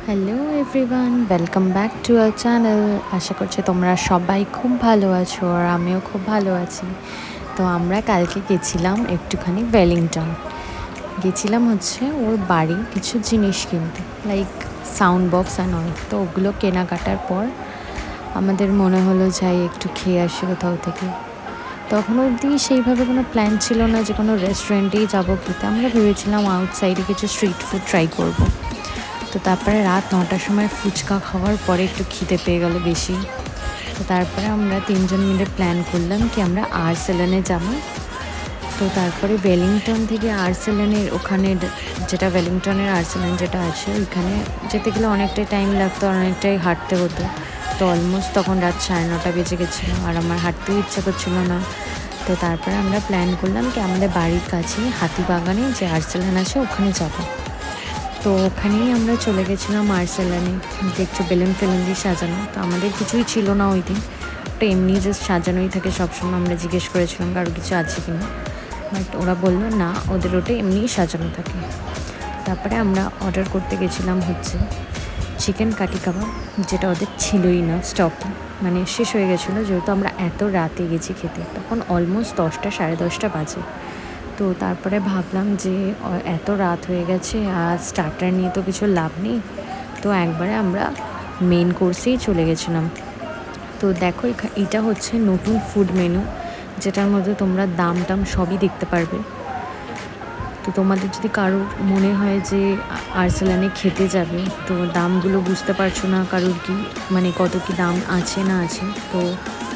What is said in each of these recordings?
Hello everyone, welcome back to our channel. আশা করছি তোমরা সবাই খুব ভালো আছো আর আমিও খুব ভালো আছি। তো আমরা কালকে গেছিলাম একটুখানি ওয়েলিংটন। গেছিলাম হচ্ছে ওর বাড়ি কিছু জিনিস কিনতে, লাইক সাউন্ড বক্স আর নয়। তো ওগুলো কেনাকাটার পর আমাদের মনে হলো যাই একটু খেয়ে আসি কোথাও থেকে। তখন অবধি সেইভাবে কোনো প্ল্যান ছিল না যে কোনো রেস্টুরেন্টেই যাবো খেতে। আমরা ভেবেছিলাম আউটসাইডে কিছু স্ট্রিট ফুড ট্রাই করবো। তো তারপরে রাত 9টার সময় ফুচকা খাওয়ার পরে একটু খিদে পেয়ে গেল বেশি। তো তারপরে আমরা তিনজন মিলে প্ল্যান করলাম কি আমরা আর্সেলেনে যাবো। তো তারপরে ওয়েলিংটন থেকে আর্সেলেনের ওখানে, যেটা ওয়েলিংটনের আর্সেলেন যেটা আছে, ওইখানে যেতে গেলে অনেকটাই টাইম লাগতো, অনেকটাই হাঁটতে হতো। তো অলমোস্ট তখন রাত 9:30 বেজে গেছিলো আর আমার হাঁটতেও ইচ্ছা করছিল না। তো তারপরে আমরা প্ল্যান করলাম কি আমাদের বাড়ির কাছে হাতিবাগানে যে আর্সেলেন আছে ওখানে যাবো। তো ওখানেই আমরা চলে গেছিলাম আর্সেলানে। দেখছো বেলুন ফেলুন দিয়ে সাজানো। তো আমাদের কিছুই ছিল না ওই দিন, ওটা এমনি জাস্ট সাজানোই থাকে সবসময়। আমরা জিজ্ঞেস করেছিলাম কারো কিছু আছে কি না, বাট ওরা বললো না, ওদের ওটা এমনিই সাজানো থাকে। তারপরে আমরা অর্ডার করতে গেছিলাম হচ্ছে চিকেন কাটি কাবাব, যেটা ওদের ছিলই না স্টকে, মানে শেষ হয়ে গেছিলো। যেহেতু আমরা এত রাতে গেছি খেতে, তখন অলমোস্ট 10টা 10:30 বাজে। তো তারপরে ভাবলাম যে এত রাত হয়ে গেছে আর স্টার্টার নিয়ে তো কিছু লাভ নেই। তো একবারে আমরা মেন কোর্সেই চলে গেছিলাম। তো দেখো এটা হচ্ছে নতুন ফুড মেনু, যেটার মধ্যে তোমরা দাম টাম সবই দেখতে পারবে। তো তোমাদের যদি কারোর মনে হয় যে আর্সেলানে খেতে যাবে, তো দামগুলো বুঝতে পারছো না কারোর কি, মানে কত কি দাম আছে না আছে, তো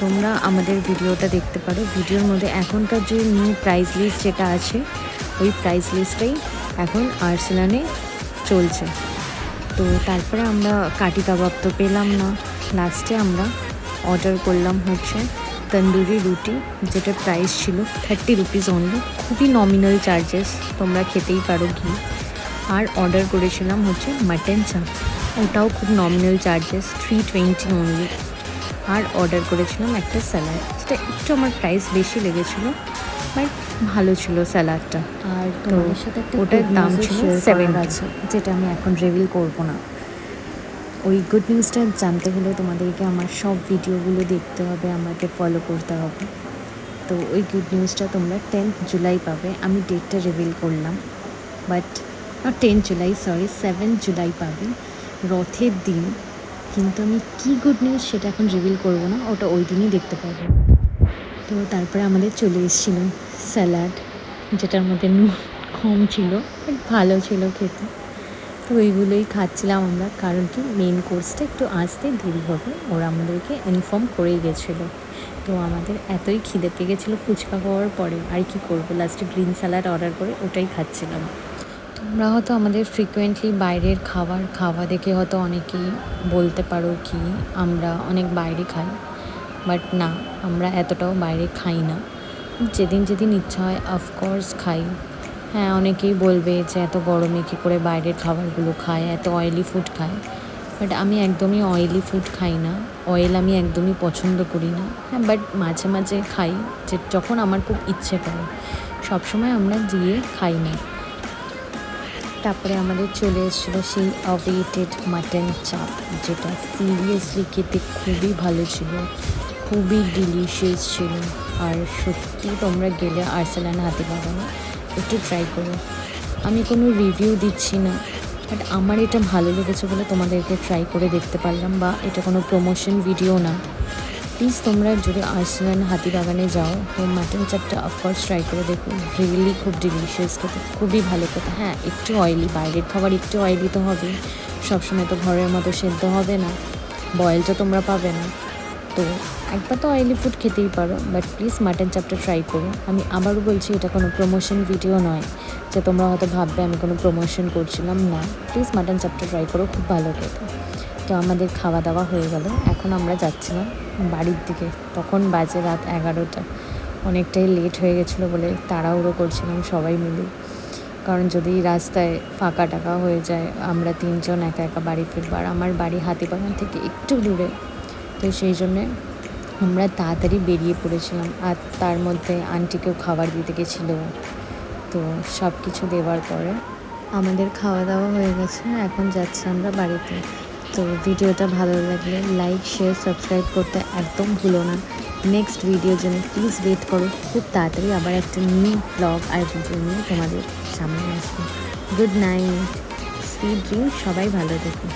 তোমরা আমাদের ভিডিওটা দেখতে পারো। ভিডিওর মধ্যে এখনকার যে নিউ প্রাইস লিস্ট যেটা আছে, ওই প্রাইস লিস্টটাই এখন আর্সেলানে চলছে। তো তারপরে আমরা কাটি কাবাব তো পেলাম না। লাস্টে আমরা অর্ডার করলাম হচ্ছে তন্দুরি রুটি, যেটার প্রাইস ছিল 30 রুপিস অনলি, খুবই নমিনাল চার্জেস, তোমরা খেতেই পারো ঘি। আর অর্ডার করেছিলাম হচ্ছে মাটন চাপ, ওটাও খুব নমিনাল চার্জেস, 320 অনলি। আর অর্ডার করেছিলাম একটা স্যালাড, যেটা একটু আমার প্রাইস বেশি লেগেছিলো, বাট ভালো ছিল স্যালাডটা। আর তোমাদের সাথে একটা ওটার দাম ছিল 7 আছে, যেটা আমি এখন রিভিল করবো না। ওই গুড নিউজটা জানতে হলে তোমাদেরকে আমার সব ভিডিওগুলো দেখতে হবে, আমাকে ফলো করতে হবে। তো ওই গুড নিউজটা তোমরা 10 জুলাই পাবে। আমি ডেটটা রিভিল করলাম, but not 10 July, sorry 7 July পাবে, রথের দিন। কিন্তু আমি কী গুড নিউজ সেটা এখন রিভিল করবো না, ওটা ওই দিনই দেখতে পাবো। তো তারপরে আমাদের চলে এসেছিল স্যালাড, যেটার মধ্যে নুন কম ছিল, বাট ভালো ছিল খেতে। তো ওইগুলোই খাচ্ছিলাম আমরা, কারণ কি মেন কোর্সটা একটু আসতে দেরি হবে, ওরা আমাদেরকে ইনফর্ম করেই গেছিলো। তো আমাদের এতই খিদে পেয়ে গেছিলো ফুচকা খাওয়ার পরে, আর কি করবো, লাস্টে গ্রিন স্যালাড অর্ডার করে ওটাই খাচ্ছিলাম। তোমরা হয়তো আমাদের ফ্রিকোয়েন্টলি বাইরের খাওয়া দেখে হয়তো অনেকেই বলতে পারো কি আমরা অনেক বাইরে খাই, বাট না, আমরা এতটাও বাইরে খাই না। যেদিন যেদিন ইচ্ছা হয় অফকোর্স খাই। হ্যাঁ, অনেকেই বলবে যে এত গরমে কী করে বাইরের খাবারগুলো খায়, এত অয়েলি ফুড খায়, বাট আমি একদমই অয়েলি ফুড খাই না, অয়েল আমি একদমই পছন্দ করি না। হ্যাঁ, বাট মাঝে মাঝে খাই, যে যখন আমার খুব ইচ্ছে করে, সবসময় আমরা গিয়ে খাই না। তারপরে আমাদের চলে এসেছিলো সেই অওয়েটেড মাটন চাপ, যেটা সিরিয়াসলি খেতে খুবই ভালো ছিল, খুবই ডিলিশিয়াস ছিল। আর সত্যি তোমরা গেলে আর্সেলান হাতিবাগানে একটু ট্রাই করো। আমি কোনো রিভিউ দিচ্ছি না, বাট আমার এটা ভালো লেগেছে বলে তোমাদেরকে ট্রাই করে দেখতে পারলাম, বা এটা কোনো প্রমোশন ভিডিও না। প্লিজ তোমরা যদি আর্সেলান হাতিবাগানে যাও তো মাটন চাপটা অফকোর্স ট্রাই করে দেখো, রিয়েলি খুব ডিলিশিয়াস খেতে, খুবই ভালো খেতে। হ্যাঁ, একটু অয়েলি, বাইরের খাবার একটু অয়েলি তো হবে, সবসময় তো ঘরের মতো সেদ্ধ হবে না, বয়েলটা তোমরা পাবে না। তো একবার তো অয়েলি ফুড খেতেই পারো, বাট প্লিজ মাটন চাপটা ট্রাই করো। আমি আবারও বলছি, এটা কোনো প্রমোশন ভিডিও নয় যে তোমরা হয়তো ভাববে আমি কোনো প্রমোশন করছিলাম, না। প্লিজ মাটন চাপটা ট্রাই করো, খুব ভালো খেতে। তো আমাদের খাওয়া দাওয়া হয়ে গেল, এখন আমরা যাচ্ছিলাম বাড়ির দিকে। তখন বাজে রাত 11টা, অনেকটাই লেট হয়ে গেছিলো বলে তাড়াহুড়ো করছিলাম সবাই মিলে, কারণ যদি রাস্তায় ফাঁকা টাকা হয়ে যায়, আমরা তিনজন একা একা বাড়ি ফিরবো, আর আমার বাড়ি হাতিবাগান থেকে একটু দূরে। তো সেই জন্যে আমরা তাড়াতাড়ি বেরিয়ে পড়েছিলাম, আর তার মধ্যে আন্টিকেও খাবার দিতে গেছিলো। তো সব কিছু দেওয়ার পরে আমাদের খাওয়া দাওয়া হয়ে গেছে, এখন যাচ্ছি আমরা বাড়িতে। তো ভিডিওটা ভালো লাগলে লাইক শেয়ার সাবস্ক্রাইব করতে একদম ভুলো না। নেক্সট ভিডিওর জন্য প্লিজ ওয়েট করো, খুব তাড়াতাড়ি আবার একটা নিউ ব্লগ আর ভিডিও নিয়ে তোমাদের সামনে আসবো। গুড নাইট, সুইট ড্রিম, সবাই ভালো থেকো।